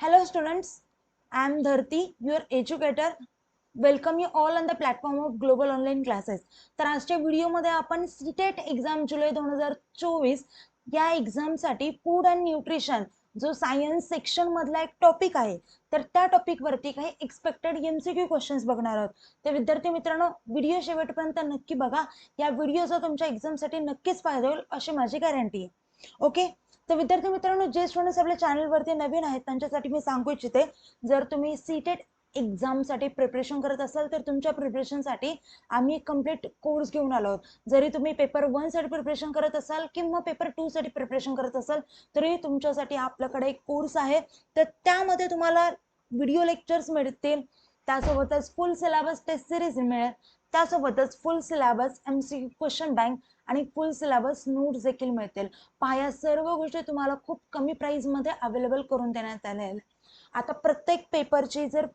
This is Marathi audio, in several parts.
Hello students, I am Dharti, your educator. Welcome you all on the platform of Global Online Classes. तर आजच्या व्हिडिओमध्ये आपण सीटेट एक्झाम जुलै 2024 या एक्झामसाठी फूड अँड न्यूट्रिशन जो सायन्स सेक्शन मधला एक टॉपिक आहे तर त्या टॉपिक वरती काही एक्सपेक्टेड एमसीक्यू क्वेश्चन्स बघणार आहोत. तर विद्यार्थी मित्रांनो व्हिडिओ शेवटपर्यंत नक्की बघा. या व्हिडिओचा तुमच्या एक्झामसाठी नक्कीच फायदा होईल अशी माझी गॅरंटी आहे. ओके, तर विद्यार्थी मित्रांनो जे स्टुडंट्स आपल्या चॅनलवरती नवीन आहेत त्यांच्यासाठी मी सांगू इच्छिते, जर तुम्ही सीटेट एक्झामसाठी प्रिपरेशन करत असाल तर तुमच्या प्रिपरेशनसाठी आम्ही कम्प्लीट कोर्स घेऊन आलो आहोत. जरी तुम्ही पेपर 1 साठी प्रिपरेशन करत असाल किंवा पेपर 2 साठी प्रिपरेशन करत असाल तरी तुमच्यासाठी आपल्याकडे एक कोर्स आहे. तर त्यामध्ये तुम्हाला व्हिडिओ लेक्चर्स मिळतील, त्यासोबतच फुल सिलेबस टेस्ट सिरीज मिळेल, त्यासोबतच फुल सिलेबस एमसीक्यू क्वेश्चन बँक आणि फुल सिलेबस नोट्स देखील मिळतील. पहा, या सर्व गोष्टी तुम्हाला खूप कमी प्राइस मध्ये अवेलेबल करून देण्यात आले आहे. आता प्रत्येक पेपरची जर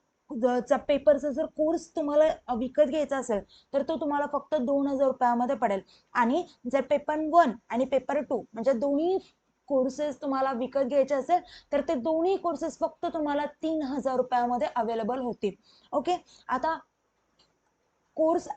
पेपरचा जर कोर्स तुम्हाला विकत घ्यायचा असेल तर तो तुम्हाला फक्त 2000 रुपयामध्ये पडेल. आणि जर पेपर 1 आणि पेपर 2 म्हणजे दोन्ही कोर्सेस तुम्हाला विकत घ्यायचे असेल तर ते दोन्ही कोर्सेस फक्त तुम्हाला 3000 रुपयामध्ये अवेलेबल होतील. ओके, आता कोर्स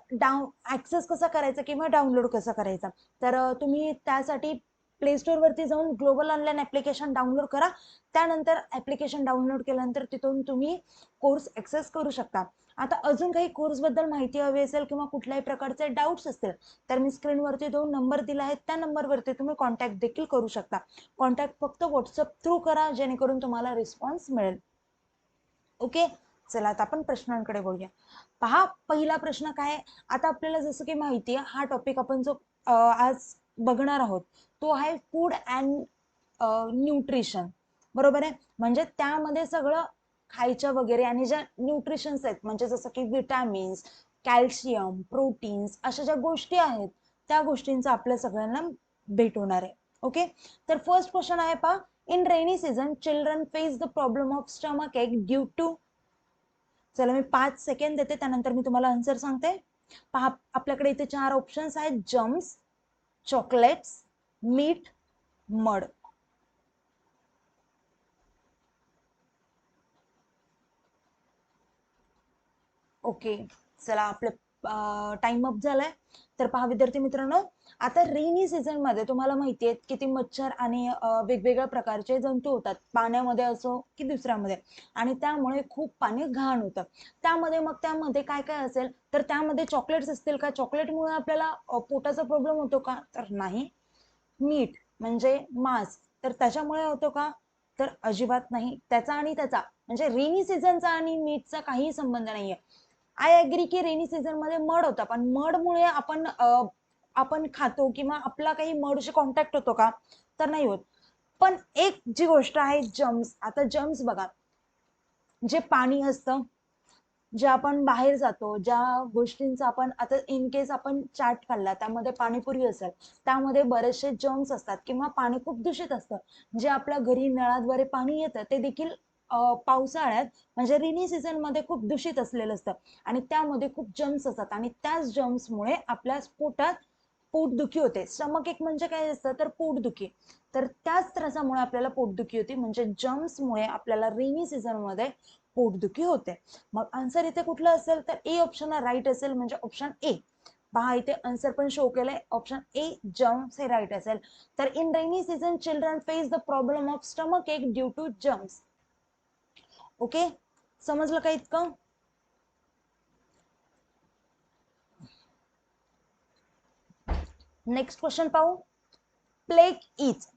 ऍक्सेस कसा करायचा किंवा डाउनलोड कसा करायचा, तर तुम्ही त्यासाठी प्ले स्टोर वरती जाऊन ग्लोबल ऑनलाईन ऍप्लिकेशन डाउनलोड करा. त्यानंतर ऍप्लिकेशन डाउनलोड केल्यानंतर तिथून तुम्ही कोर्स ऍक्सेस करू शकता. आता अजून काही कोर्स बद्दल माहिती हवी असेल किंवा कुठल्याही प्रकारचे डाऊट्स असतील तर मी स्क्रीनवरती 2 नंबर दिला आहे, त्या नंबरवरती तुम्ही कॉन्टॅक्ट देखील करू शकता. कॉन्टॅक्ट फक्त व्हॉट्सअप थ्रू करा जेणेकरून तुम्हाला रिस्पॉन्स मिळेल. ओके, चला आता आपण प्रश्नांकडे बोलूया. पहा, पहिला प्रश्न काय आहे. आता आपल्याला जसं की माहिती आहे हा टॉपिक आपण जो आज बघणार आहोत तो आहे फूड अँड न्यूट्रिशन. बरोबर आहे, म्हणजे त्यामध्ये सगळं खायच्या वगैरे आणि ज्या न्यूट्रिशन्स आहेत म्हणजे जसं की विटॅमिन्स, कॅल्शियम, प्रोटीन्स अशा ज्या गोष्टी आहेत त्या गोष्टींचा आपल्या सगळ्यांना भेट होणार आहे. ओके, तर फर्स्ट क्वेश्चन आहे पहा, in rainy season children face the problem of stomach एक ड्यू टू. चला मी 5 सेकंड देते, त्यानंतर मी तुम्हाला आन्सर सांगते. पहा, आपल्याकडे इथे 4 ऑप्शन्स आहेत, जम्स, चॉकलेट्स, मीठ, मड. ओके, चला आपलं टाइम अप झालाय. तर पहा विद्यार्थी मित्रांनो, आता रेनी सीझन मध्ये तुम्हाला माहिती आहे किती मच्छर आणि वेगवेगळ्या प्रकारचे जंतू होतात पाण्यामध्ये असो की दुसऱ्यामध्ये, आणि त्यामुळे खूप पाणी घाण होतं. त्यामध्ये मग त्यामध्ये काय काय असेल तर त्यामध्ये चॉकलेट्स असतील का? चॉकलेटमुळे आपल्याला पोटाचा प्रॉब्लेम होतो का? तर नाही. मीठ म्हणजे मांस, तर त्याच्यामुळे होतो का? तर अजिबात नाही. त्याचा आणि त्याचा म्हणजे रेनी सीझनचा आणि मीठचा काही संबंध नाहीये. आय अग्री की रेनी सीझन मध्ये मड होता, पण मडमुळे आपण खातो किंवा आपला काही मडशी कॉन्टॅक्ट होतो का? तर नाही होत. पण एक जी गोष्ट आहे जम्स. आता जम्स बघा, जे पाणी असतं, जे आपण बाहेर जातो, ज्या गोष्टींचा आपण आता इन केस आपण चाट खाल्ला त्यामध्ये पाणीपुरी असेल, त्यामध्ये बरेचसे जम्स असतात किंवा पाणी खूप दूषित असतं. जे आपल्या घरी नळाद्वारे पाणी येतं ते देखील पावसाळ्यात म्हणजे रेनी सीझन मध्ये खूप दूषित असलेलं असतं आणि त्यामध्ये खूप जम्स असतात आणि त्याच जम्समुळे आपल्या पोटात पोटदुखी होते. स्टमक एक म्हणजे काय असतं तर पोटदुखी. तर त्याच त्रासामुळे आपल्याला पोटदुखी होती, म्हणजे जम्समुळे आपल्याला रेनी सीझन मध्ये पोटदुखी होते. मग आन्सर इथे कुठलं असेल तर ए ऑप्शन राईट असेल, म्हणजे ऑप्शन ए. पहा इथे आन्सर पण शो केलंय, ऑप्शन ए जम्स हे राईट असेल. तर in rainy season children face the problem of stomach एक ड्यू टू जम्स. ओके, समजलं का इतकं? नेक्स्ट क्वेश्चन पाहू. Plague is.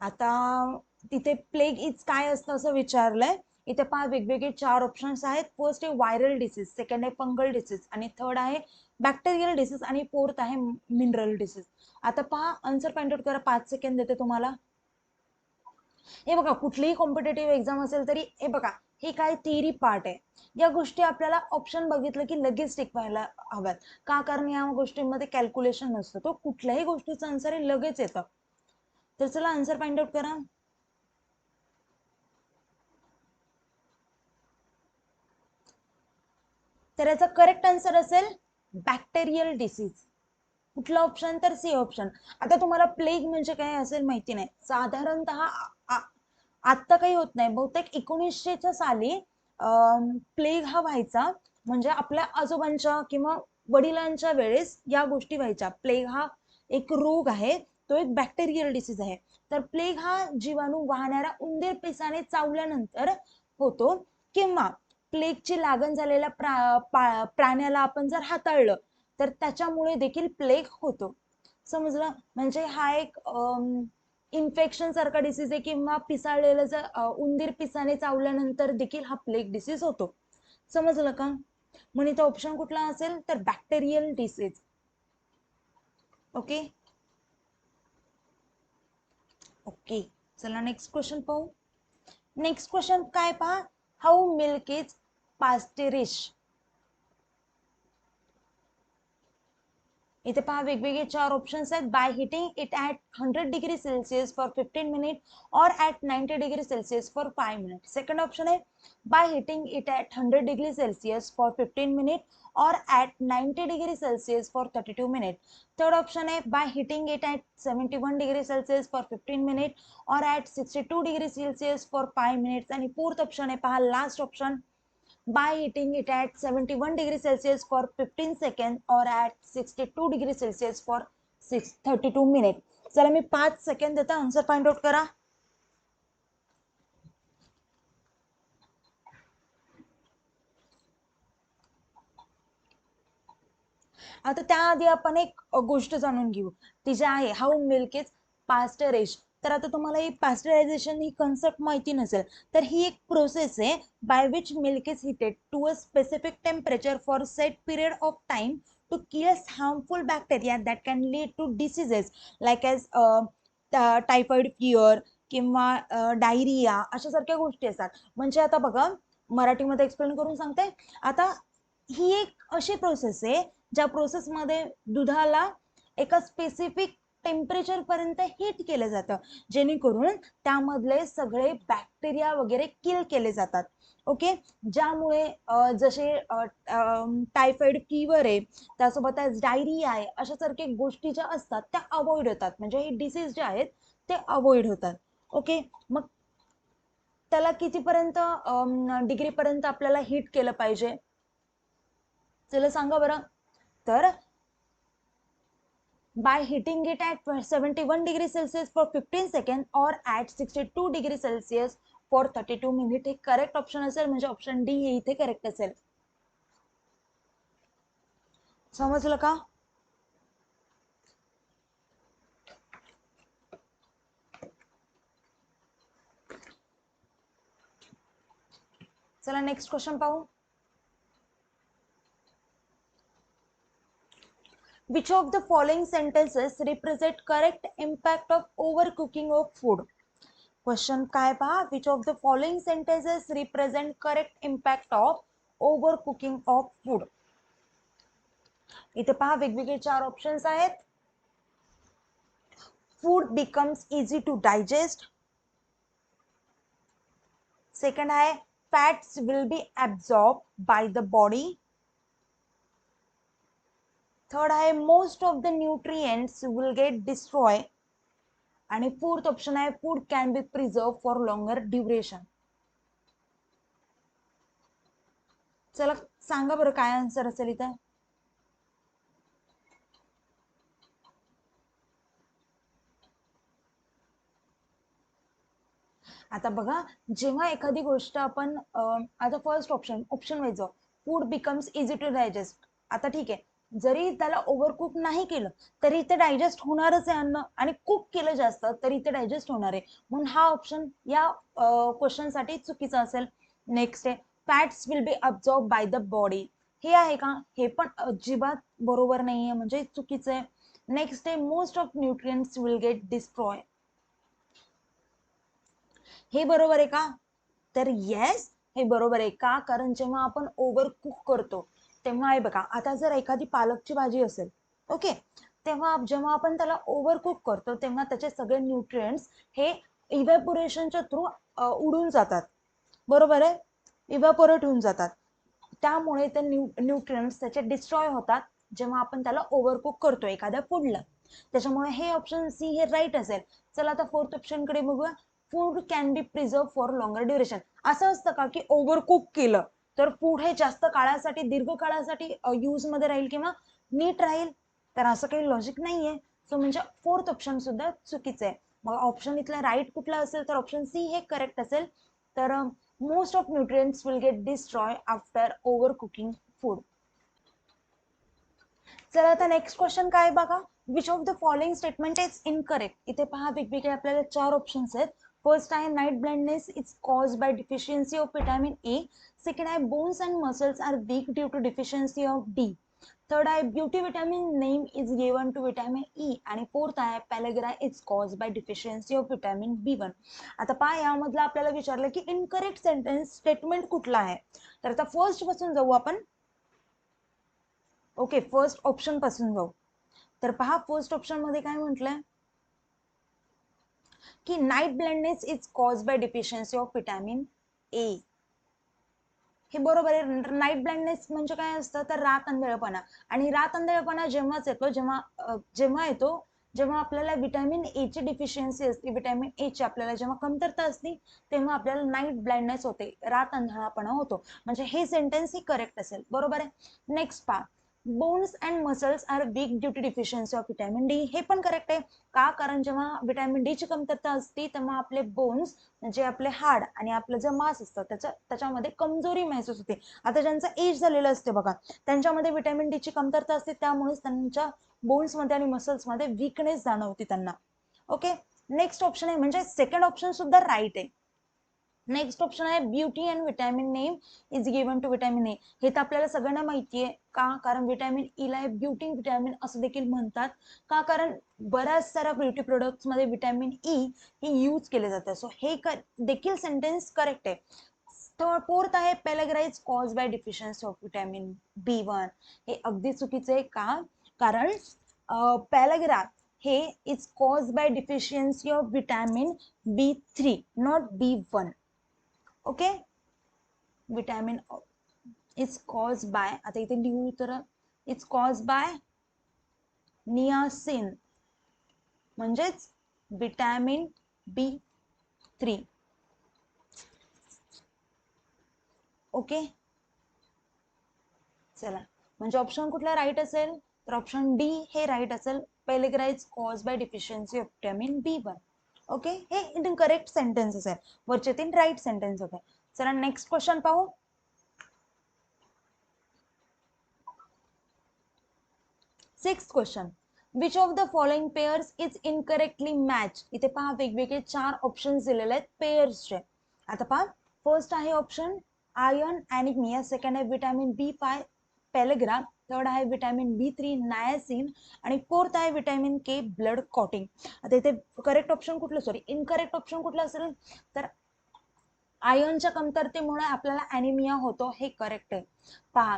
आता तिथे प्लेग इज काय असतं असं विचारलंय. इथे पहा वेगवेगळे 4 ऑप्शन्स आहेत. फर्स्ट आहे व्हायरल डिसीज, सेकंड आहे फंगल डिसीज आणि थर्ड आहे बॅक्टेरियल डिसीज आणि फोर्थ आहे मिनरल डिसीज. आता पहा आन्सर फाइंड आउट करा, 5 सेकंड देते तुम्हाला. हे बघा, कुठलीही कॉम्पिटेटिव्ह एक्झाम असेल तरी हे बघा, हे काय थिअरी पार्ट आहे. या गोष्टी आपल्याला ऑप्शन बघितलं की लगेच टिकवायला हव्यात का? कारण या गोष्टींमध्ये कॅल्क्युलेशन नसतं, तो कुठल्याही गोष्टीचं आन्सर हे लगेच येतं. तर चला आन्सर फाइंड आउट करा. तर याचा करेक्ट आन्सर असेल बॅक्टेरियल डिसीज. कुठला ऑप्शन? तर सी ऑप्शन. आता तुम्हाला प्लेग म्हणजे काय असेल माहिती नाही. साधारणतः आत्ता काही होत नाही, बहुतेक 1900च्या साली प्लेग हा व्हायचा, म्हणजे आपल्या आजोबांच्या किंवा वडिलांच्या वेळेस या गोष्टी व्हायच्या. प्लेग हा एक रोग आहे, तो एक बॅक्टेरियल डिसीज आहे. तर प्लेग हा जीवाणू वाहणाऱ्या उंदीर पिसाने चावल्यानंतर होतो, किंवा प्लेगची लागण झालेल्या प्राण्याला आपण जर हाताळलं तर त्याच्यामुळे देखील प्लेग होतो. समजलं? म्हणजे हा एक इन्फेक्शन सारखा डिसीज आहे, किंवा पिसाळलेलं जर उंदीर पिसाने चावल्यानंतर देखील हा प्लेग डिसीज होतो. समजलं का? म्हणून इथं ऑप्शन कुठला असेल तर बॅक्टेरियल डिसीज. ओके ओके, चला नेक्स्ट क्वेश्चन पाहू. नेक्स्ट क्वेश्चन काय पहा, हाऊ मिल्क इज पास्चरिश. इथे पहा वेगवेगळे 4 ऑप्शन्स आहेत. By heating it at 100 degree Celsius for 15 minute or at 90 degree Celsius for 5 minute. Second option आहे by heating it at 100 degree Celsius for 15 minute or at 90 degree Celsius for 32 minute. Third option आहे by heating it at 71 degree Celsius for 15 minute or at 62 degree Celsius for 5 minutes. आणि फोर्थ ऑप्शन आहे पहा, last option, by heating it at 71 degree Celsius for 15 seconds or at 62 degree Celsius for 32 minutes. चला मी 5 सेकंड देता, आन्सर फाइंड आउट करा. आता त्याआधी आपण एक गोष्ट जाणून घेऊ, ती जी आहे हाऊ मिल्क इज पास्चराइज. तर आता तुम्हाला ही पास्चरायझेशन ही कन्सेप्ट माहिती नसेल, तर ही एक प्रोसेस आहे by which milk is heated to a specific temperature for set period of time to kill harmful bacteria that can lead to diseases like as typhoid fever किंवा डायरिया अशा सारख्या गोष्टी असतात. म्हणजे आता बघा, मराठीमध्ये एक्सप्लेन करून सांगते. आता ही एक अशी प्रोसेस आहे ज्या प्रोसेसमध्ये दुधाला एका स्पेसिफिक टेम्परेचर पर्यंत हीट केलं जातं, जेणेकरून त्यामधले सगळे बॅक्टेरिया वगैरे किल केले जातात. ओके, ज्यामुळे जसे टायफॉइड फीवर आहे, त्यासोबतच डायरिया आहे, अशा सारख्या गोष्टी ज्या असतात त्या अवॉइड होतात. म्हणजे हे डिसीज जे आहेत ते अवॉइड होतात. ओके, मग त्याला कितीपर्यंत डिग्री पर्यंत आपल्याला हीट केलं पाहिजे, चला सांगा बरं. तर by heating it at 71 degree Celsius for 15 seconds or at 62 degree Celsius for 32 minutes. हे करेक्ट ऑप्शन असेल, म्हणजे ऑप्शन डी हे इथे करेक्ट असेल. समजलं का? चला नेक्स्ट क्वेश्चन पाहू. Which of the following sentences represent correct impact of overcooking of food? Question काय पहा, which of the following sentences represent correct impact of overcooking of food? इथे पहा वेगवेगळे 4 ऑप्शन्स आहेत. Food becomes easy to digest. Second है fats will be absorbed by the body. Third है most of the nutrients will get destroyed. आणि फोर्थ ऑप्शन आहे food can be preserve for longer duration. चला सांगा बरं काय आन्सर असेल इथं. आता बघा, जेव्हा एखादी गोष्ट आपण आता first option wise food becomes easy to digest. आता ठीक आहे, जरी त्याला ओव्हरकुक नाही केलं तरी ते डायजेस्ट होणारच आहे अन्न, आणि कुक केलं जास्त तरी ते डायजेस्ट होणार आहे. म्हणून हा ऑप्शन या क्वेश्चन साठी चुकीचा असेल. नेक्स्ट आहे fats will be absorb by the body. हे आहे का? हे पण अजिबात बरोबर नाहीये, म्हणजे चुकीचं आहे. नेक्स्ट आहे most of nutrients will get destroy. हे बरोबर आहे का? तर येस, हे बरोबर आहे का? कारण जेव्हा आपण ओव्हर कुक करतो तेव्हा आहे बघा, आता जर एखादी पालकची भाजी असेल, ओके, तेव्हा जेव्हा आपण त्याला ओव्हर कुक करतो तेव्हा त्याचे सगळे न्यूट्रिएंट्स हे इव्हॅपोरेशनच्या थ्रू उडून जातात. बरोबर आहे, इव्हॅपोरेट होऊन जातात. त्यामुळे ते न्यूट्रिएंट्स त्याचे डिस्ट्रॉय होतात जेव्हा आपण त्याला ओव्हर कुक करतो एखाद्या फूडला. त्याच्यामुळे हे ऑप्शन सी हे राईट असेल. चला आता फोर्थ ऑप्शन कडे बघूया. Food can be preserve for longer duration. असं असतं का की ओव्हर कुक केलं तर फूड हे जास्त काळासाठी दीर्घ काळासाठी यूज मध्ये राहील किंवा नीट राहील? तर असं काही लॉजिक नाहीये. सो म्हणजे फोर्थ ऑप्शन सुद्धा चुकीचं आहे. मग ऑप्शन इथला राईट कुठला असेल तर ऑप्शन सी हे करेक्ट असेल. तर most of nutrients will get destroy after over cooking food. चला आता नेक्स्ट क्वेश्चन काय बघा. Which of the following statement is incorrect. इथे पहा वेगवेगळे आपल्याला 4 ऑप्शन्स आहेत. फर्स्ट आहे night blindness is cause by deficiency of vitamin A. Second आहे bones and muscles are weak due to deficiency of D. Third आहे beauty vitamin name is given to vitamin E. आणि फोर्थ आहे पॅलेग्रा is cause by deficiency of vitamin B one. आता पहा यामधलं आपल्याला विचारलं की इनकरेक्ट सेंटेन्स स्टेटमेंट कुठला आहे. तर आता फर्स्ट पासून जाऊ आपण. ओके, फर्स्ट ऑप्शन पासून जाऊ. तर पहा फर्स्ट ऑप्शन मध्ये काय म्हटलंय की night blindness is cause by deficiency of vitamin A. हे बरोबर आहे. नाईट ब्लाइंडनेस म्हणजे काय असतं तर रात अंधळपणा. आणि रात अंधळपणा जेव्हाच येतो जेव्हा आपल्याला विटॅमिन ए ची डिफिशियन्सी असते, विटॅमिन ए ची आपल्याला जेव्हा कमतरता असते तेव्हा आपल्याला नाईट ब्लाइंडनेस होते, रात अंधळापणा होतो. म्हणजे हे सेंटेन्स ही करेक्ट असेल. बरोबर आहे. नेक्स्ट पहा bones and muscles are weak due to deficiency of vitamin D. हे पण करेक्ट आहे. का? कारण जेव्हा विटॅमिन डी ची कमतरता असते तेव्हा आपले बोन्स म्हणजे आपले हाड आणि आपलं जे मांस असतं त्याच्यामध्ये कमजोरी महसूस होते. आता ज्यांचं एज झालेलं असते बघा त्यांच्यामध्ये विटॅमिन डी ची कमतरता असते, त्यामुळेच त्यांच्या बोन्समध्ये आणि मसल्समध्ये वीकनेस जाणवते त्यांना. ओके, नेक्स्ट ऑप्शन आहे म्हणजे सेकंड ऑप्शन सुद्धा राईट आहे. नेक्स्ट ऑप्शन आहे beauty and vitamin name is given to vitamin A. हे तर आपल्याला सगळ्यांना माहिती आहे. का? कारण विटॅमिन ई ला ब्युटी विटॅमिन असं देखील म्हणतात. का? कारण बऱ्याच साऱ्या ब्युटी प्रोडक्ट्स मध्ये विटॅमिन ई हे यूज केले जाते. सो हे देखील सेंटेन्स करेक्ट आहे. फोर्थ आहे pellagra is cause by deficiency of vitamin B one. हे अगदी चुकीचे आहे. का? कारण पेलेग्रा हे is cause by deficiency of vitamin बी3 not B one. Okay, vitamin is cause by, आता इथे लिहू तर इज कॉज बाय नियासिन म्हणजेच विटॅमिन बी3. ओके, चला म्हणजे ऑप्शन कुठला राईट असेल तर ऑप्शन डी हे राईट असेल. Pellagra is cause by deficiency of vitamin B one. Okay, हे इनकरेक्ट सेंटेन्सेस आहे. वरचे 3 राईट सेंटेन्स होते. चला नेक्स्ट क्वेश्चन पाहू. Sixth question which of the following pairs is incorrectly match. इथे पहा वेगवेगळे 4 ऑप्शन दिलेले आहेत पेयर्सचे. आता पहा फर्स्ट आहे ऑप्शन आयर्न अॅनिमिया. सेकंड आहे विटॅमिन बी5 पेलेग्रा. थर्ड आहे विटॅमिन बी3 नायासिन. आणि फोर्थ आहे विटॅमिन के ब्लड क्लॉटिंग. आता इथे करेक्ट ऑप्शन कुठलं सॉरी इनकरेक्ट ऑप्शन कुठलं असेल तर आयर्नच्या कमतरतेमुळे आपल्याला अॅनिमिया होतो, हे करेक्ट आहे. पहा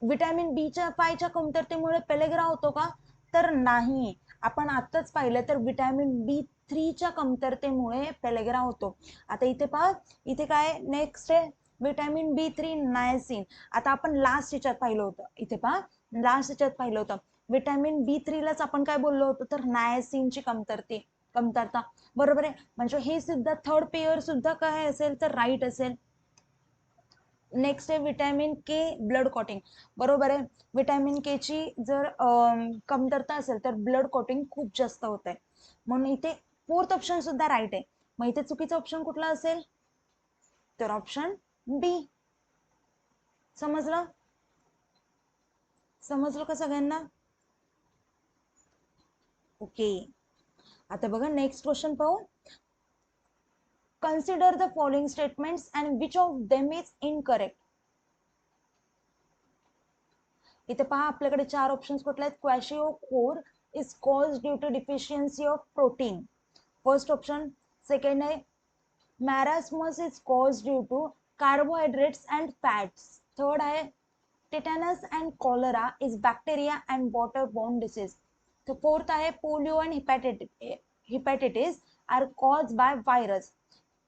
विटॅमिन बी5च्या कमतरतेमुळे पेलेग्रा होतो का तर नाही. आपण आताच पाहिलं तर विटॅमिन बी3च्या कमतरतेमुळे पेलेग्रा होतो. आता इथे पहा इथे काय नेक्स्ट आहे विटॅमिन बी3 नायसिन. आता आपण लास्ट याच्यात पाहिलं होतं, इथे पहा लास्ट याच्यात पाहिलं होतं विटॅमिन बी3लाच आपण काय बोललो होतो तर नायसिनची कमतरता. बरोबर आहे. म्हणजे हे सुद्धा थर्ड पेयर सुद्धा काय असेल तर राईट असेल. नेक्स्ट आहे विटॅमिन के ब्लड क्लॉटिंग. बरोबर आहे. विटॅमिन के ची जर कमतरता असेल तर ब्लड क्लॉटिंग खूप जास्त होत आहे. म्हणून इथे फोर्थ ऑप्शन सुद्धा राईट आहे. मग इथे चुकीचा ऑप्शन कुठला असेल तर ऑप्शन बी. समजलं का सगळ्यांना? ओके, आता बघा नेक्स्ट क्वेश्चन पाहू. Consider the following statements and which of them is incorrect. इथे पहा आपल्याकडे 4 ऑप्शन्स कुठले आहेत. Kwashiorkor is cause due to deficiency of protein. First option. Second आहे marasmus is cause due to carbohydrates and fats. Third आहे tetanus and cholera is bacteria and water borne disease. तर फोर्थ आहे polio and hepatitis are cause by virus.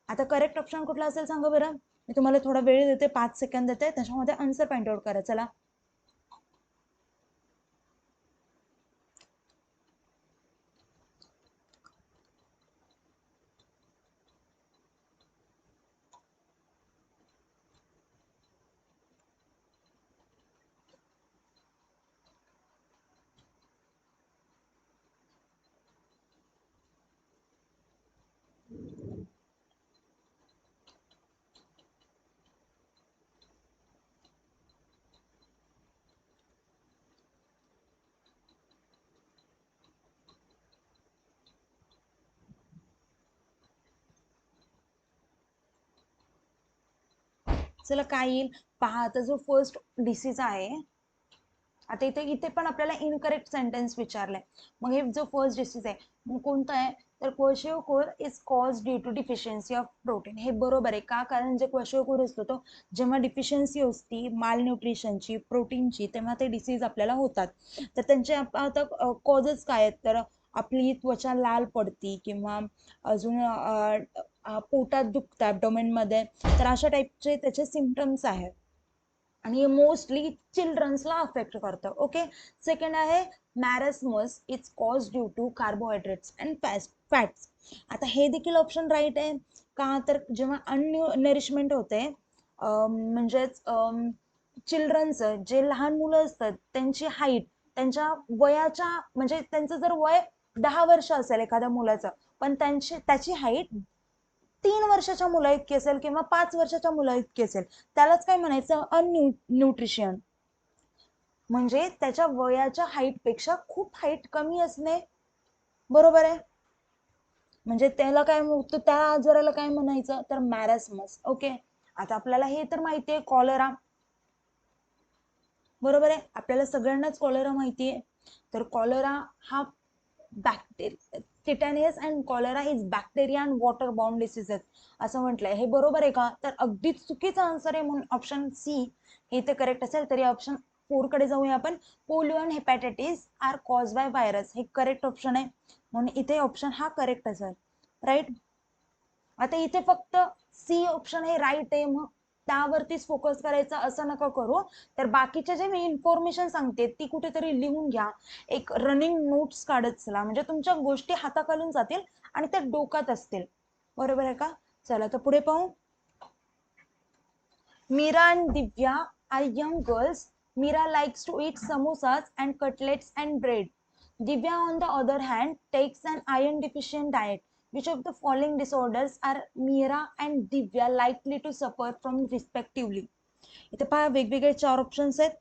आता करेक्ट ऑप्शन कुठला असेल सांगा बरं. मी तुम्हाला थोडा वेळ देते, 5 सेकंद देते, त्याच्यामध्ये आन्सर पॉइंट आउट करा. चला चला काय येईल पहा. आता जो फर्स्ट डिसीज आहे, आता इथे पण आपल्याला इनकरेक्ट सेंटेन्स विचारलंय. मग हे जो फर्स्ट डिसीज आहे मग कोणता आहे, तर kwashiorkor is cause due to deficiency of protein. हे बरोबर आहे का, कारण जे क्वोशियोकोर असतो तो जेव्हा डिफिशियन्सी असती माल न्यूट्रिशनची, प्रोटीनची, तेव्हा ते डिसीज आपल्याला होतात. तर त्यांचे आता कॉजेस काय आहेत, तर आपली त्वचा लाल पडती किंवा अजून पोटात दुखतं ॲब्डोमेनमध्ये, तर अशा टाईपचे त्याचे सिम्पटम्स आहेत आणि हे मोस्टली चिल्ड्रन्सला अफेक्ट करतं. ओके. सेकंड आहे marasmus is cause due to carbohydrates and fats. आता हे देखील ऑप्शन राईट आहे का, तर जेव्हा अननरिशमेंट होते म्हणजेच चिल्ड्रन्सचं जे लहान मुलं असतात त्यांची हाईट त्यांच्या वयाच्या म्हणजे त्यांचं जर वय 10 वर्ष असेल एखाद्या मुलाचं, पण त्याची हाईट 3 वर्षाच्या मुला इतकी असेल किंवा 5 वर्षाच्या मुला इतकी असेल, त्यालाच काय म्हणायचं, अनन्यूट्रिशन. म्हणजे त्याच्या वयाच्या हाईट पेक्षा खूप हाईट कमी असणे, बरोबर आहे. म्हणजे त्याला काय म्हणतो, त्या आजाराला काय म्हणायचं, तर मॅरस्मस. ओके. आता आपल्याला हे तर माहिती आहे कॉलरा, बरोबर आहे, आपल्याला सगळ्यांनाच कॉलरा माहिती आहे. तर कॉलरा हा bacteria, tetanus and cholera is bacteria and water bound diseases असं म्हटलंय. हे बरोबर आहे का, तर अगदीच चुकीचा आन्सर आहे, म्हणून ऑप्शन सी हे इथे करेक्ट असेल. तरी ऑप्शन 4 कडे जाऊया आपण. Polio and hepatitis are cause by virus, हे करेक्ट ऑप्शन आहे, म्हणून इथे ऑप्शन हा करेक्ट असेल. राईट. आता इथे फक्त सी ऑप्शन हे राईट आहे, मग त्यावरतीच फोकस करायचा असं नका करू. तर बाकीचे जे मी इन्फॉर्मेशन सांगते ती कुठेतरी लिहून घ्या, एक रनिंग नोट्स काढत चला, म्हणजे तुमच्या गोष्टी हाताखालून जातील आणि त्या डोक्यात असतील, बरोबर आहे का. चला तर पुढे पाहू. Mira and Divya are young girls. Mira likes to eat samosas and cutlets and bread. Divya, on the other hand, takes an iron deficient diet. Which of the following disorders are Mira and Divya likely to suffer from respectively? इथे पहा वेगवेगळे 4 ऑप्शन्स आहेत.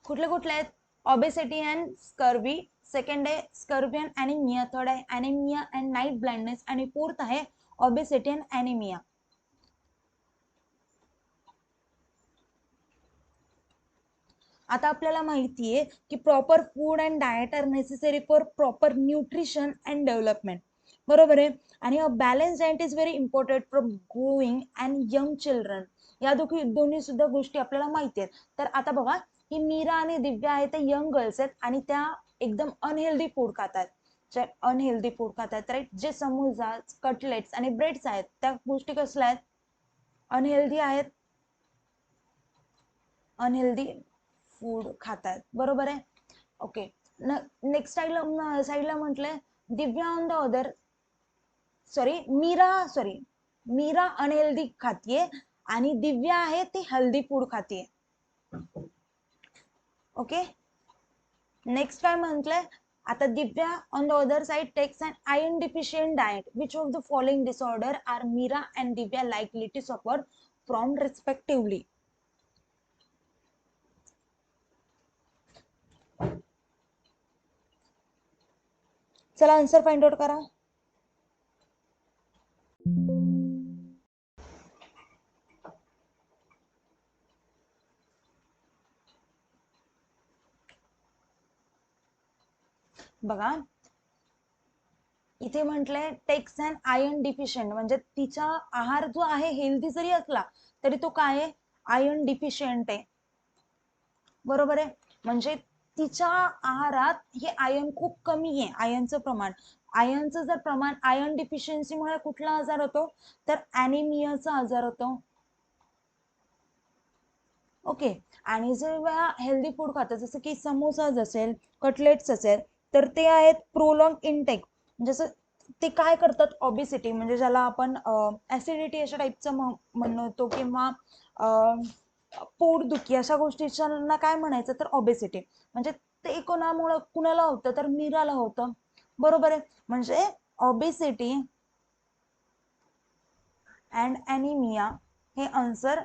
कुठले कुठले आहेत, ऑबेसिटी अँड स्कर्वी, सेकंड आहे स्कर्वी अँड ॲनिमिया, थर्ड आहे ॲनिमिया अँड नाईट ब्लाइंडनेस आणि फोर्थ आहे ऑबेसिटी अँड ॲनिमिया. आता आपल्याला माहिती आहे की proper food and diet are necessary for proper nutrition and development, बरोबर आहे. आणि a balance diet is very important for growing and young children. या दोन्ही सुद्धा गोष्टी आपल्याला माहिती आहेत. तर आता बघा, ही मीरा आणि दिव्या आहेत त्या यंग गर्ल्स आहेत आणि त्या एकदम अनहेल्दी फूड खातात. जे अनहेल्दी फूड खातात, राईट, जे समोसा, कटलेट्स आणि ब्रेड्स आहेत त्या गोष्टी कसल्या आहेत, अनहेल्दी आहेत, अनहेल्दी फूड खातात, बरोबर आहे. ओके. नेक्स्ट साईडला म्हटलंय Divya on the other Meera unhealthy खातीये आणि दिव्या आहे ती हेल्दी फूड खातीये. ओके. नेक्स्ट काय म्हटलंय, आता Divya on the other side takes an iron deficient diet. Which of the following disorder are Meera and Divya likely to suffer from respectively. चला आन्सर फाइंड आउट करा. बघा इथे म्हटलंय टेक्स अँड आयर्न डिफिशियंट, म्हणजे तिचा आहार जो आहे हेल्दी जरी असला तरी तो काय आहे, आयर्न डिफिशियंट आहे, बरोबर आहे. म्हणजे तिच्या आहारात हे आयर्न खूप कमी आहे, आयर्नचं प्रमाण. आयर्नचं जर प्रमाण आयर्न डिफिशियन्सीमुळे कुठला आजार होतो, तर ॲनिमियाचा आजार होतो. ओके. आणि जेव्हा हेल्दी फूड खातात जसं की समोसाज असेल, कटलेट्स असेल, तर ते आहेत प्रोलॉंग इनटेक. जसं ते काय करतात, ऑबिसिटी म्हणजे ज्याला आपण ऍसिडिटी अशा टाईपचं म्हणतो किंवा पोटदुखी अशा गोष्टींना काय म्हणायचं, तर ऑबेसिटी. म्हणजे ते कुणाला होतं, तर मीराला होतं, बरोबर आहे. म्हणजे ऑबेसिटी अँड ॲनिमिया हे आन्सर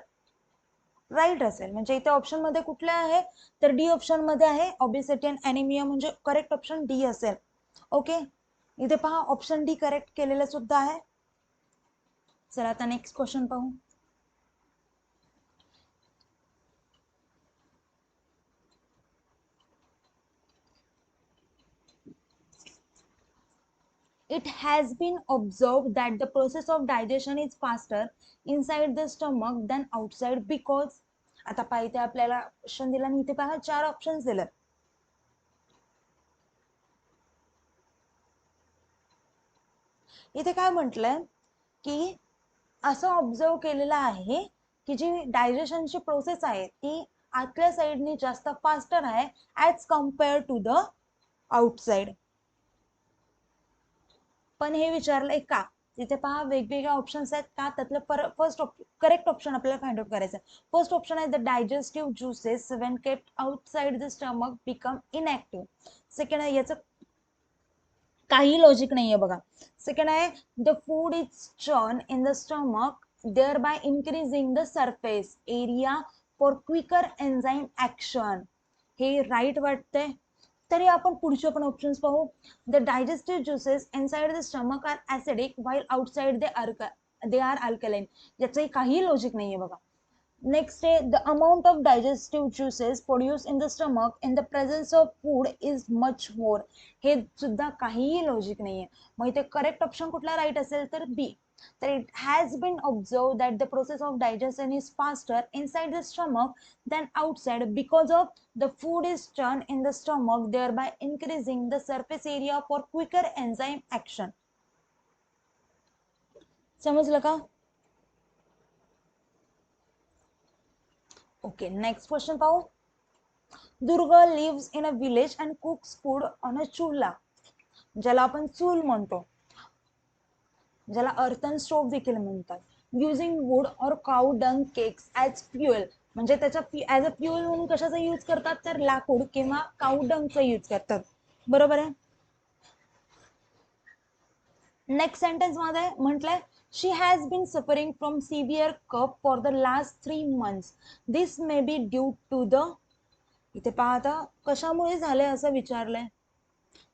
राईट असेल. म्हणजे इथे ऑप्शन मध्ये कुठले आहे, तर डी ऑप्शन मध्ये आहे ऑबेसिटी अँड ॲनिमिया, म्हणजे करेक्ट ऑप्शन डी असेल. ओके. इथे पहा ऑप्शन डी करेक्ट केलेलं सुद्धा आहे. चला आता नेक्स्ट क्वेश्चन पाहू. It has been observed that the process of digestion is faster inside the stomach than outside because. आता पाहिजे आपल्याला ऑप्शन दिला आणि इथे पहा 4 ऑप्शन्स दिले. इथे काय म्हटलंय की असं ऑब्झर्व केलेलं आहे की जी डायजेशनची प्रोसेस आहे ती आतल्या साईडनी जास्त फास्टर आहे as compare to the outside. पण हे विचारलंय का, तिथे पहा वेगवेगळे ऑप्शन्स आहेत का, त्यातलं फर्स्ट करेक्ट ऑप्शन आपल्याला फाइंड आउट करायचं आहे. फर्स्ट ऑप्शन आहे the digestive juices when kept outside the stomach become inactive. Second आहे याचं काही लॉजिक नाहीये बघा. सेकंड आहे the food is churn in the stomach thereby increasing the surface area for quicker enzyme action. हे राईट वाटतंय. तरी आपण पुढचे पण ऑप्शन्स पाहू. The digestive juices inside the stomach are acidic while outside they are alkaline. याचंही काही लॉजिक नाहीये बघा. नेक्स्ट आहे the amount of digestive juices produce in the stomach in the presence of food is much more. हे सुद्धा काहीही लॉजिक नाहीये. मग इथे करेक्ट ऑप्शन कुठला राईट असेल तर बी. तर it has been observe that the process of digestion is faster inside the stomach than outside because of the food is turn in the stomach thereby increasing the surface area for quicker enzyme action. समजलं का? ओके, नेक्स्ट क्वेश्चन पाहू. Durga lives in a village and cooks food on a chulha. ज्याला आपण चूल म्हणतो, ज्याला अर्थन स्टोव्ह देखील म्हणतात. Using wood or cow dung cakes as fuel. म्हणजे त्याचा ॲज अ फ्युएल म्हणून कशाचा यूज करतात तर लाकूड किंवा काऊ डंगचा यूज करतात. बरोबर आहे. नेक्स्ट सेंटेन्स मध्ये म्हटलंय she has been suffering from severe cough for the last 3 months. This may be due to the. इथे पाहता कशामुळे झालंय असं विचारलंय.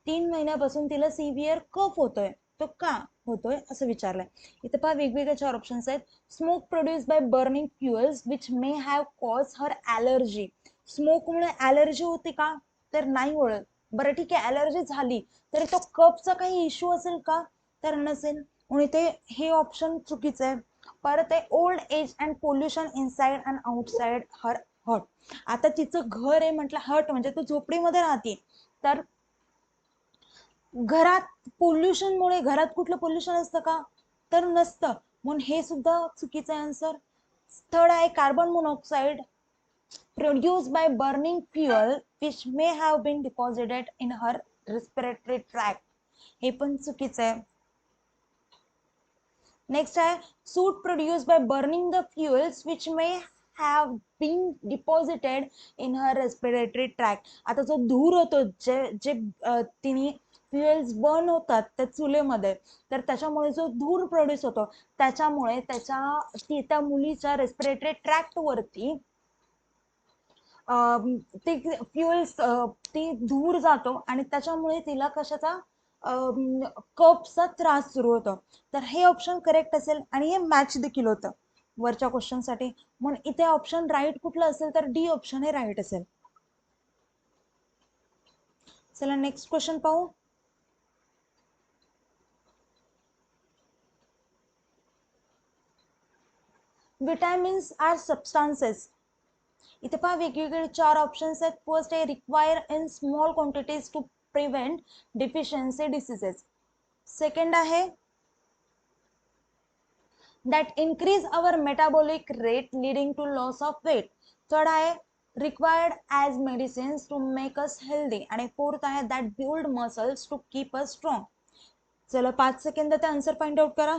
3 महिन्यापासून तिला सिव्हिअर कफ होतोय, तो का होतोय असं विचारलंय. इथे पहा वेगवेगळे 4 ऑप्शन्स आहेत. Smoke produce by burning fuels which may have cause her allergy. स्मोकमुळे ॲलर्जी होती का तर नाही ओळख. बरं ठीक आहे, ॲलर्जी झाली तरी तो कफचा काही इश्यू असेल का तर नसेल. म्हणून इथे हे ऑप्शन चुकीचं आहे. परत आहे old age and pollution inside and outside her hut. आता तिचं घर आहे म्हटलं, हट म्हणजे तू झोपडीमध्ये राहते, तर घरात पोल्युशनमुळे घरात कुठलं पोल्युशन असतं का तर नसतं. म्हणून हे सुद्धा चुकीचं आहे आन्सर. थर्ड आहे carbon monoxide produced by burning fuel which may have been deposited in her respiratory tract. हे पण चुकीचं आहे. नेक्स्ट आहे soot produced by burning the fuels which may have been deposited in her respiratory tract. आता जो धूर होतो जे जे तिने फ्युएल्स बर्न होतात त्या चुलेमध्ये, तर त्याच्यामुळे जो धूर प्रोड्यूस होतो त्याच्यामुळे त्या मुलीच्या रेस्पिरेटरी ट्रॅक्ट वरती ते फ्युएल्स ती धूर जातो आणि त्याच्यामुळे तिला कशाचा कफचा त्रास सुरू होतो. तर हे ऑप्शन करेक्ट असेल आणि हे मॅच देखील होतं वरच्या क्वेश्चन साठी. म्हणून इथे ऑप्शन राईट कुठलं असेल तर डी ऑप्शन हे राईट असेल. चला नेक्स्ट क्वेश्चन पाहू. Vitamins are substances. इथे पहा वेगवेगळे 4 ऑप्शन्स आहेत. फर्स्ट आहे require in small quantities to prevent deficiency diseases. Second आहे that increase our metabolic rate leading to loss of weight. Third आहे required as medicines to make us healthy. आणि फोर्थ आहे that build muscles to keep us strong. चलो 5 सेकंदात आन्सर फाइंड आउट करा.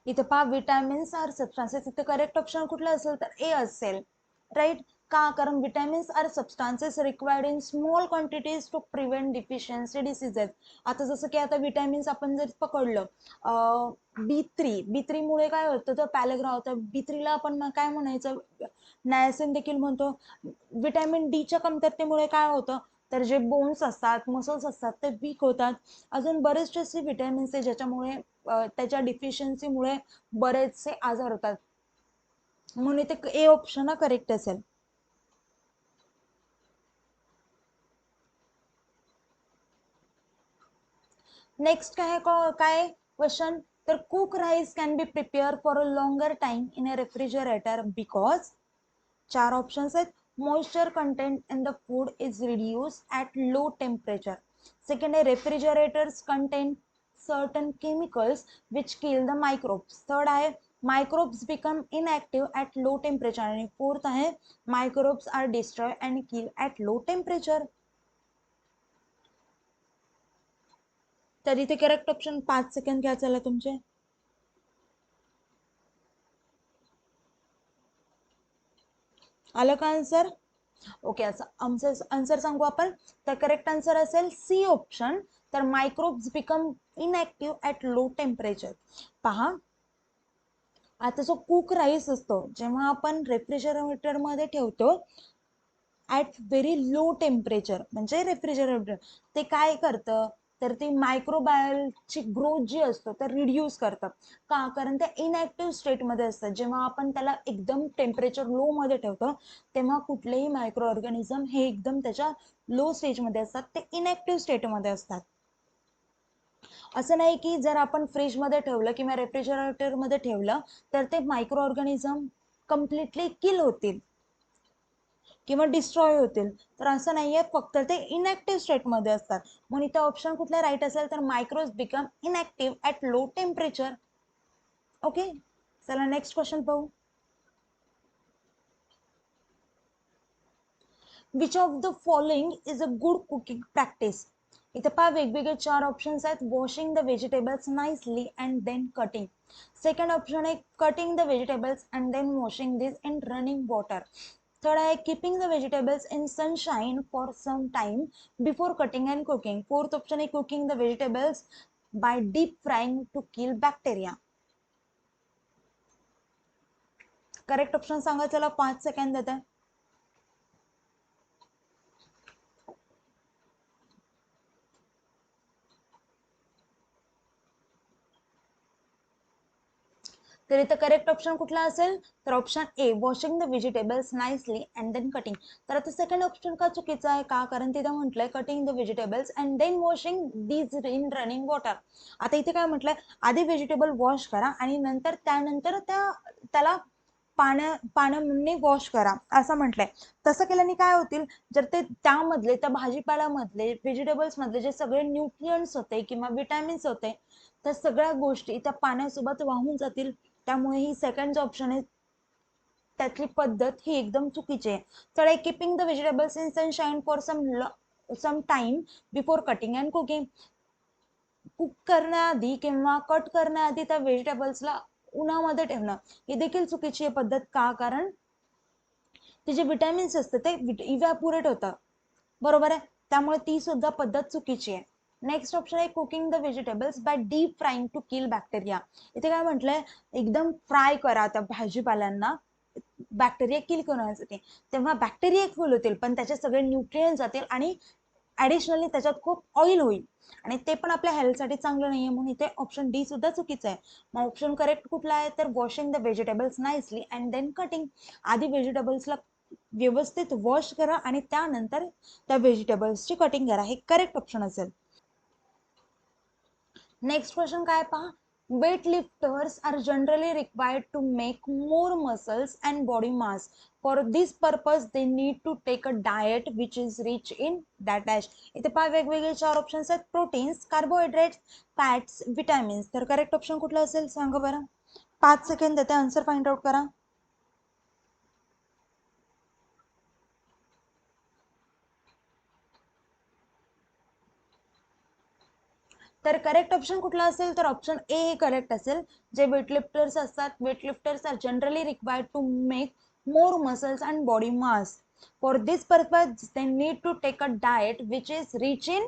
इथे पहा विटॅमिन्स आर सबस्टान्सेस. इथे करेक्ट ऑप्शन कुठलं असेल तर ए असेल. राईट. का? कारण vitamins are substances required in small quantities to prevent deficiency diseases. आता जसं की आता विटॅमिन्स आपण जर पकडलं बी थ्री मुळे काय होतं तर पॅलेग्रा होतं. बी3ला आपण काय म्हणायचं, नायसिन देखील म्हणतो. विटॅमिन डीच्या कमतरतेमुळे काय होतं तर जे बोन्स असतात, मसल्स असतात ते वीक होतात. अजून बरेचसे असे विटॅमिन्स आहे ज्याच्यामुळे त्याच्या डिफिशियन्सीमुळे बरेचसे आजार होतात. म्हणून इथे ए ऑप्शन करेक्ट असेल. नेक्स्ट काय क्वेश्चन तर cook rice can be prepare for a longer time in a refrigerator because. 4 options आहेत. Moisture content in the food is reduce at low temperature. Second आहे refrigerators contain certain chemicals which kill the microbes. Third आहे microbes become inactive at low temperature. आणि फोर्थ आहे microbes are destroyed and kill at low temperature. तर इथे करेक्ट ऑप्शन 5 सेकंड घ्या चला तुमचे. आलं का आन्सर? ओके, असं आन्सर सांगू आपण. तर करेक्ट आन्सर असेल सी ऑप्शन. तर microbes become inactive at low temperature. पहा, आता जो कुक राईस असतो जेव्हा आपण रेफ्रिजरेटर मध्ये ठेवतो ॲट व्हेरी लो टेम्परेचर, म्हणजे रेफ्रिजरेटर ते काय करतं तर ते मायक्रोबायलची ग्रोथ जी असतो तर रिड्यूस करतं. का? कारण ते इनएक्टिव्ह स्टेटमध्ये असतात. जेव्हा आपण त्याला एकदम टेम्परेचर लो मध्ये ठेवतो तेव्हा कुठलेही मायक्रो ऑर्गॅनिझम हे एकदम त्याच्या लो स्टेजमध्ये असतात, ते इनएक्टिव्ह स्टेटमध्ये असतात. असं नाही की जर आपण फ्रीजमध्ये ठेवलं किंवा रेफ्रिजरेटरमध्ये ठेवलं तर ते मायक्रो ऑर्गॅनिझम कम्प्लिटली किल होतील किंवा डिस्ट्रॉय होतील. तर असं नाहीये, फक्त ते इनएक्टिव्ह स्टेटमध्ये असतात. म्हणून इथं ऑप्शन कुठला राईट असेल तर microbes become inactive at low temperature. Okay, चला नेक्स्ट क्वेश्चन पाहू. Which of the following is a good cooking practice. इथे पहा वेगवेगळे 4 ऑप्शन्स आहेत. Washing the vegetables nicely and then cutting. Second option आहे cutting the vegetables and then washing this in running water. Third आहे keeping the vegetables in sunshine for some time before cutting and cooking. Fourth option आहे cooking the vegetables by deep frying to kill bacteria. Correct option सांगा चला, 5 सेकंड देते. तर इथं करेक्ट ऑप्शन कुठला असेल तर option A washing the vegetables nicely and then cutting. तर आता सेकंड ऑप्शन का चुकीचं आहे? का? कारण तिथं म्हटलंय cutting the vegetables and then washing these in running water. आता इथे काय म्हटलंय, आधी व्हेजिटेबल वॉश करा आणि नंतर त्यानंतर त्याला पाण्याने वॉश करा असं म्हटलंय. तसं केल्याने काय होतील, जर ते त्यामधले त्या भाजीपाल्यामधले व्हेजिटेबल्स मधले जे सगळे न्यूट्रियंट्स होते किंवा विटॅमिन्स होते त्या सगळ्या गोष्टी त्या पाण्यासोबत वाहून जातील. त्यामुळे ही सेकंड ऑप्शन आहे त्यातली पद्धत ही एकदम चुकीची आहे. तर keeping the vegetables in sunshine for some time before cutting and cooking. Cook करण्याआधी किंवा कट करण्याआधी त्या व्हेजिटेबल्सला उन्हामध्ये ठेवणं ही देखील चुकीची आहे पद्धत. का? कारण ते जे विटॅमिन्स असतात ते इव्हॅपोरेट होतात, बरोबर आहे, त्यामुळे ती सुद्धा पद्धत चुकीची आहे. नेक्स्ट ऑप्शन आहे cooking the vegetables by deep frying to kill bacteria. इथे काय म्हटलंय, एकदम फ्राय करा त्या भाजीपाल्यांना बॅक्टेरिया किल करण्यासाठी. तेव्हा बॅक्टेरिया किल होतील पण त्याचे सगळे न्यूट्रियन जातील आणि ऍडिशनली त्याच्यात खूप ऑइल होईल आणि ते पण आपल्या हेल्थसाठी चांगलं नाहीये. म्हणून इथे ऑप्शन डी सुद्धा चुकीचं आहे. मग ऑप्शन करेक्ट कुठला आहे तर washing the vegetables nicely and then cutting. आधी व्हेजिटेबल्सला व्यवस्थित वॉश करा आणि त्यानंतर त्या व्हेजिटेबल्सची कटिंग करा, हे करेक्ट ऑप्शन असेल. नेक्स्ट क्वेश्चन काय पहा. Weight lifters are generally required to make more muscles and body mass. For this purpose they need to take a diet which is rich in that dash. इथे पहा वेगवेगळे 4 ऑप्शन्स आहेत. Proteins, carbohydrates, fats, vitamins. तर करेक्ट ऑप्शन कुठलं असेल सांगा बरं. 5 सेकंड देते, आन्सर फाइंड आउट करा. तर करेक्ट ऑप्शन कुठला असेल तर ऑप्शन ए हे करेक्ट असेल. जे वेटलिफ्टर्स असतात, weightlifters are generally required to make more muscles and body mass. For this purpose, they need to take a diet which is rich in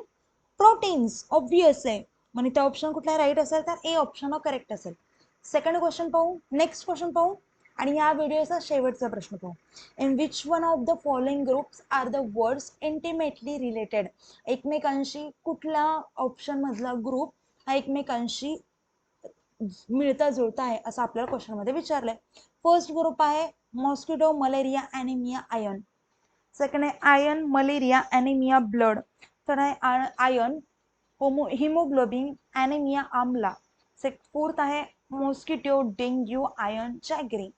proteins. Obvious आहे. मग इथे ऑप्शन कुठला राईट असेल तर ए ऑप्शन करेक्ट असेल. सेकंड क्वेश्चन पाहू. नेक्स्ट क्वेश्चन पाहू आणि या व्हिडिओचा शेवटचा प्रश्न पाहू. In which one of the following groups are the words intimately related. एकमेकांशी कुठला ऑप्शन मधला ग्रुप हा एकमेकांशी मिळता जुळता आहे असं आपल्याला क्वेश्चन मध्ये विचारलंय. फर्स्ट ग्रुप आहे mosquito, malaria, anaemia, iron. Second आहे iron, malaria, anaemia, blood. Third आहे iron, haemoglobin, anaemia, amla. Fourth आहे मॉस्किटो, डेंग्यू, आयर्न, जॅगरी.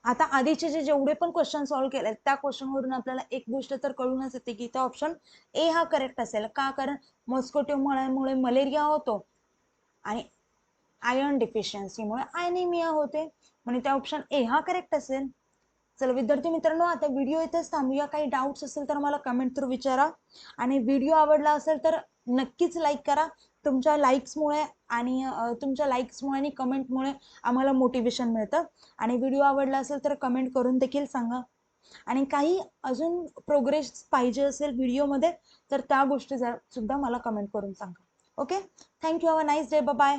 आता आधीचे जेवढे पण क्वेश्चन सॉल्व्ह केले त्या क्वेश्चन वरून आपल्याला एक गोष्ट तर कळूनच येते की इथं ऑप्शन ए हा करेक्ट असेल. का? कारण मॉस्किटो मुळे मलेरिया होतो आणि आयर्न डिफिशियन्सीमुळे ॲनिमिया होते. म्हणजे त्या ऑप्शन ए हा करेक्ट असेल. चला विद्यार्थी मित्रांनो, आता व्हिडिओ इथेच थांबूया. काही डाऊट्स असेल तर मला कमेंट थ्रू विचारा आणि व्हिडिओ आवडला असेल तर नक्कीच लाईक करा. तुमच्या लाईक्समुळे आणि कमेंटमुळे आम्हाला मोटिवेशन मिळतं. आणि व्हिडिओ आवडला असेल तर कमेंट करून देखील सांगा. आणि काही अजून प्रोग्रेस पाहिजे असेल व्हिडिओमध्ये तर त्या गोष्टी सुद्धा मला कमेंट करून सांगा. Okay, thank you. Have a nice day. Bye.